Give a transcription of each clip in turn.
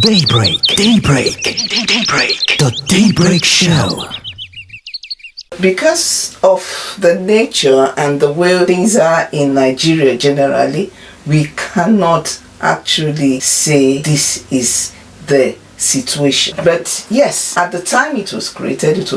Daybreak. The Daybreak Show. Because of the nature and the way things are in Nigeria generally, we cannot actually say this is the situation. But yes, at the time it was created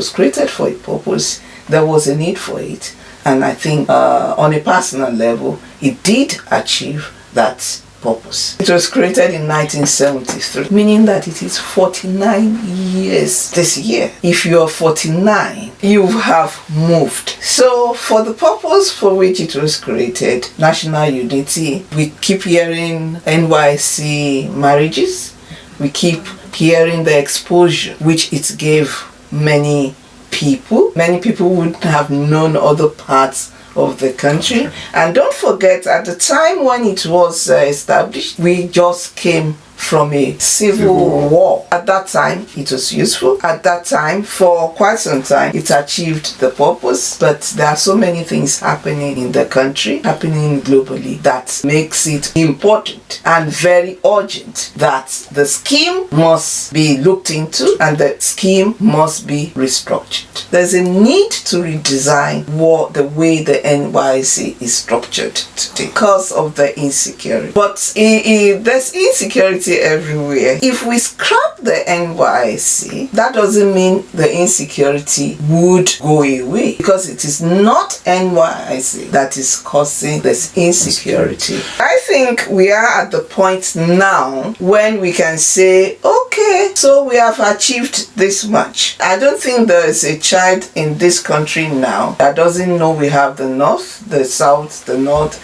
for a purpose. There was a need for it. And I think on a personal level, it did achieve that purpose. It was created in 1973, meaning that it is 49 years this year. If you are 49, you have moved. So for the purpose for which it was created, national unity, we keep hearing NYSC marriages, we keep hearing the exposure which it gave many people. Many people wouldn't have known other parts of the country. And don't forget, at the time when it was established, we just came from a civil war. At that time, it was useful. At that time, for quite some time, it achieved the purpose. But there are so many things happening in the country, happening globally, that makes it important and very urgent that the scheme must be looked into and the scheme must be restructured. There's a need to redesign the way the NYSC is structured today because of the insecurity. But there's insecurity everywhere. If we scrap the NYSC, that doesn't mean the insecurity would go away, because it is not NYSC that is causing this insecurity. I think we are at the point now when we can say, okay, so we have achieved this much. I don't think there is a child in this country now that doesn't know we have the north, the south, the north,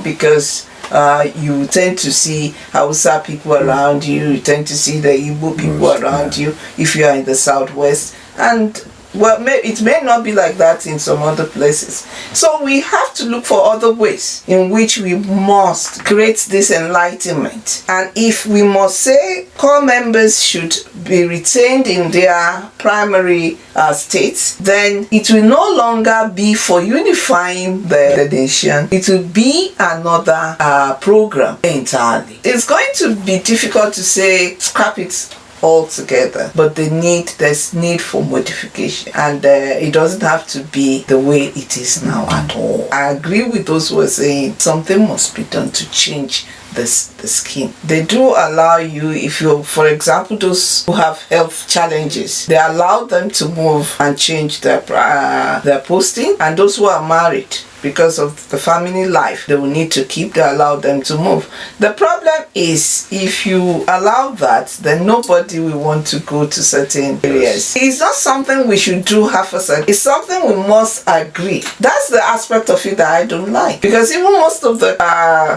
because you tend to see Hausa people around you, you tend to see the Igbo people around you if you are in the southwest, and well, it may not be like that in some other places. So we have to look for other ways in which we must create this enlightenment. And if we must say core members should be retained in their primary states, then it will no longer be for unifying the nation. It will be another program entirely. It's going to be difficult to say scrap it altogether, but there's need for modification, and it doesn't have to be the way it is now at all. I agree with those who are saying something must be done to change the scheme. They do allow you, if you, for example, those who have health challenges, they allow them to move and change their posting, and those who are married, because of the family life they will need to keep, they allow them to move. The problem is, if you allow that, then nobody will want to go to certain areas. It's not something we should do half-assed. It's something we must agree. That's the aspect of it that I don't like, because even most of the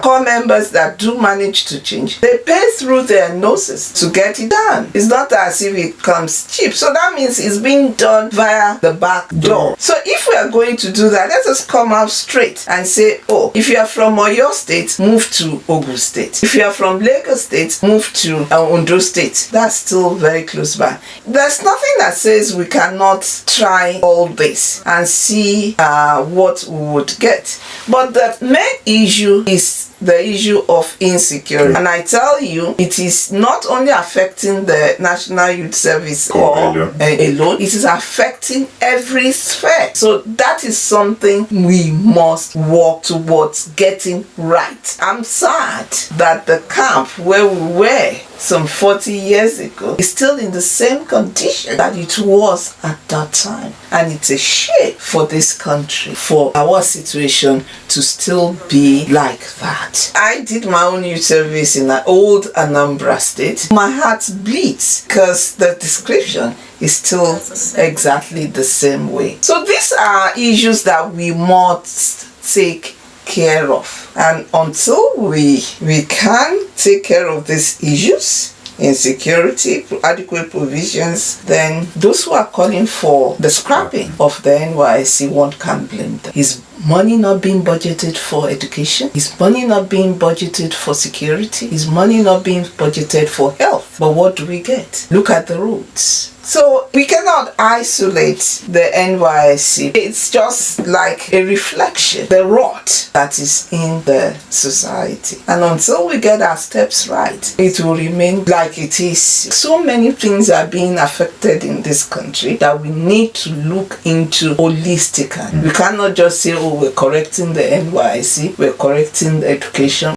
core members that do manage to change, they pay through their noses to get it done. It's not as if it comes cheap. So that means it's being done via the back door. So if we are going to do that, let us come out straight and say, oh, if you are from Oyo State, move to Ogun State. If you are from Lagos State, move to Ondo State. That's still very close by. There's nothing that says we cannot try all this and see what we would get. But the main issue is the issue of insecurity. And I tell you, it is not only affecting the National Youth Service alone, it is affecting every sphere. So that is something we must work towards getting right. I'm sad that the camp where we were some 40 years ago is still in the same condition that it was at that time. And it's a shame for this country, for our situation to still be like that. I did my own youth service in an old Anambra State. My heart bleeds because the description is still exactly the same way. So these are issues that we must take care of, and until we can take care of these issues, insecurity, adequate provisions, then those who are calling for the scrapping of the NYSC, one can't blame them. Is money not being budgeted for education? Is money not being budgeted for security? Is money not being budgeted for health? path. But what do we get? Look at the roads. So we cannot isolate the NYSC. It's just like a reflection, the rot that is in the society. And until we get our steps right, it will remain like it is. So many things are being affected in this country that we need to look into holistically. We cannot just say, oh, we're correcting the NYSC, we're correcting the education.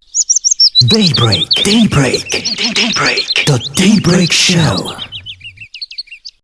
Daybreak. The Daybreak Show.